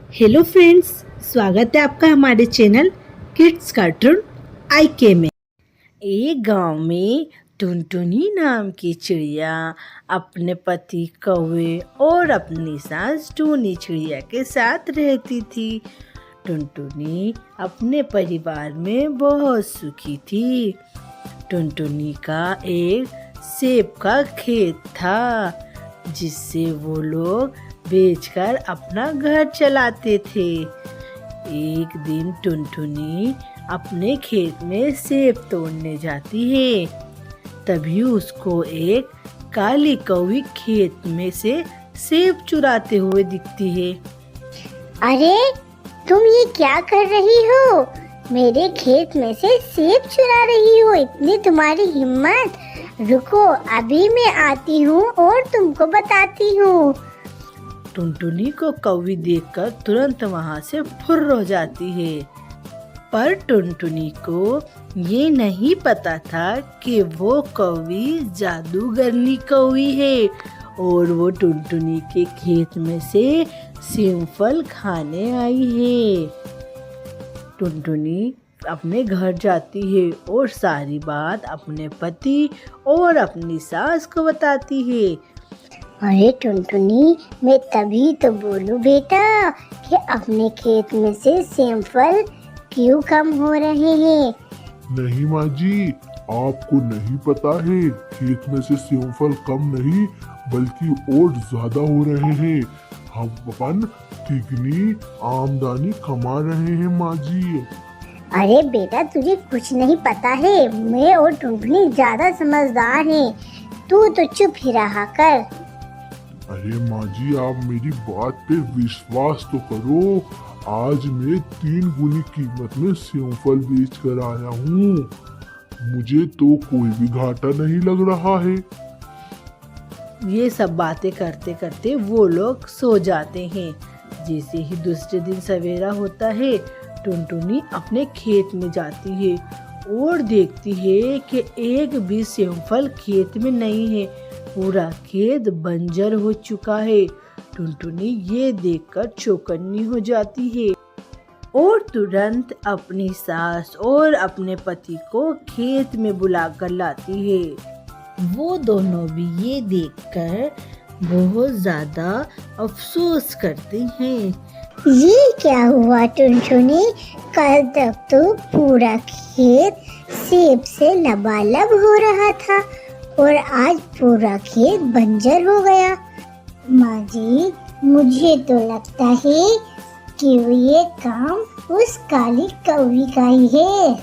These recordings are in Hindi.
हेलो फ्रेंड्स, स्वागत है आपका हमारे चैनल किड्स कार्टून आईके में। एक गांव में टुनटुनी नाम की चिड़िया अपने पति कौवे और अपनी सास टूनी चिड़िया के साथ रहती थी। टुनटुनी अपने परिवार में बहुत सुखी थी। टुनटुनी का एक सेब का खेत था जिससे वो लोग बेचकर अपना घर चलाते थे। एक दिन टुनटुनी अपने खेत में सेब तोड़ने जाती है। तभी उसको एक काली कौवी खेत में से सेब चुराते हुए दिखती है। अरे तुम ये क्या कर रही हो? मेरे खेत में से सेब चुरा रही हो? इतनी तुम्हारी हिम्मत! रुको, अभी मैं आती हूँ और तुमको बताती हूँ। टुनटुनी को कौवी देखकर तुरंत वहाँ से फुर्र हो जाती है। पर टुनटुनी को ये नहीं पता था कि वो कौवी जादूगरनी कौवी है और वो टुनटुनी के खेत में से सेमफल खाने आई है। टुनटुनी अपने घर जाती है और सारी बात अपने पति और अपनी सास को बताती है। अरे टुनटुनी, मैं तभी तो बोलूं बेटा कि अपने खेत में से सेमफल क्यों कम हो रहे हैं। नहीं माँ जी, आपको नहीं पता है, खेत में से सेमफल कम नहीं बल्कि और ज्यादा हो रहे हैं। हम अपन तिगनी आमदनी कमा रहे हैं माँ जी। अरे बेटा, तुझे कुछ नहीं पता है। मैं और टुनटुनी ज्यादा समझदार हैं। तू तो चुप ही रहा कर। अरे माँ जी, आप मेरी बात पे विश्वास तो करो। आज मैं 3 गुनी कीमत में सेमफल बेच कर आया हूँ। मुझे तो कोई भी घाटा नहीं लग रहा है। ये सब बातें करते करते वो लोग सो जाते हैं। जैसे ही दूसरे दिन सवेरा होता है, टुनटुनी अपने खेत में जाती है और देखती है कि एक भी सेमफल खेत में नहीं है। पूरा खेत बंजर हो चुका है। टुनटुनी ये देखकर चौकन्नी हो जाती है और तुरंत अपनी सास और अपने पति को खेत में बुलाकर लाती है। वो दोनों भी ये देखकर बहुत ज्यादा अफसोस करते हैं। ये क्या हुआ टुनटुनी? कल तक तो पूरा खेत सेब से लबालब हो रहा था और आज पूरा खेत बंजर हो गया। माँ जी, मुझे तो लगता है कि ये काम उस काली कौवी का ही है।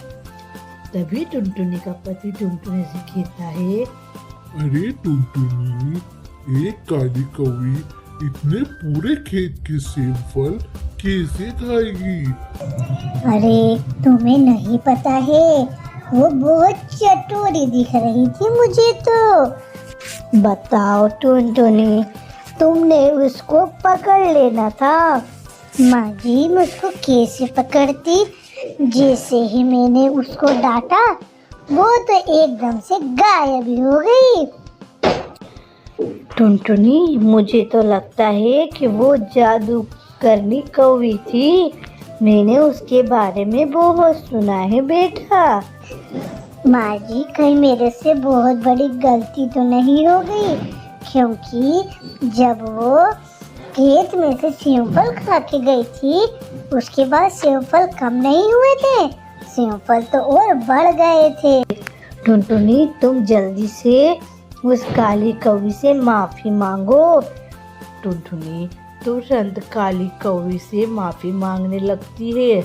तभी टुनटुनी का पति टुनटुनी से कहता है, अरे टुनटुनी, एक काली कौवी इतने पूरे खेत के सेमफल कैसे खाएगी? अरे तुम्हें नहीं पता है, वो बहुत चटोरी दिख रही थी मुझे तो। बताओ टुनटुनी, तुमने उसको पकड़ लेना था। माँ जी, मैं उसको कैसे पकड़ती? जैसे ही मैंने उसको डांटा, वो तो एकदम से गायब ही हो गई। टुनटुनी, मुझे तो लगता है कि वो जादू करनी कौवी थी। मैंने उसके बारे में बहुत सुना है बेटा। माँ जी, कहीं मेरे से बहुत बड़ी गलती तो नहीं हो गई? क्योंकि जब वो खेत में से सेमफल खा के गई थी, उसके बाद सेमफल कम नहीं हुए थे, सेमफल तो और बढ़ गए थे। टुनटुनी, तुम जल्दी से उस काली कौवी से माफी मांगो। टुनटुनी तुरंत काली कौवी से माफी मांगने लगती है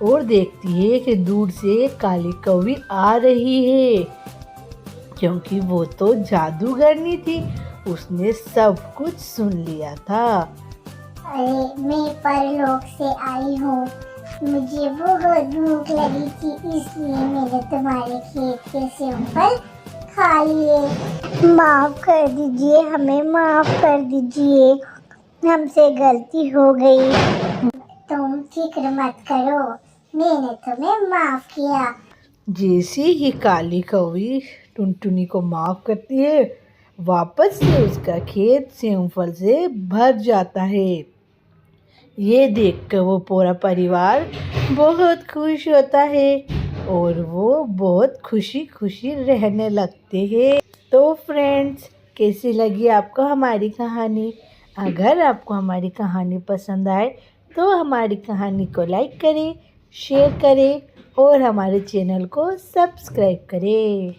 और देखती है कि दूर से काली कौवी आ रही है, क्योंकि वो तो जादूगरनी थी। उसने सब कुछ सुन लिया था। अरे मैं परलोक से आई हूँ, मुझे बहुत भूख लगी थी, इसलिए मैंने तुम्हारे खेत के सेमफल खा लिए। माफ कर दीजिए, हमें माफ कर दीजिए, हमसे गलती हो गई। तुम फिक्र मत करो, मैंने तुम्हें माफ किया। जैसे ही काली कौवी टुनटुनी को माफ करती है, वापस से उसका खेत सेमफल से भर जाता है। ये देखकर वो पूरा परिवार बहुत खुश होता है और वो बहुत खुशी खुशी रहने लगते हैं। तो फ्रेंड्स, कैसी लगी आपको हमारी कहानी? अगर आपको हमारी कहानी पसंद आए तो हमारी कहानी को लाइक करें, शेयर करें और हमारे चैनल को सब्सक्राइब करें।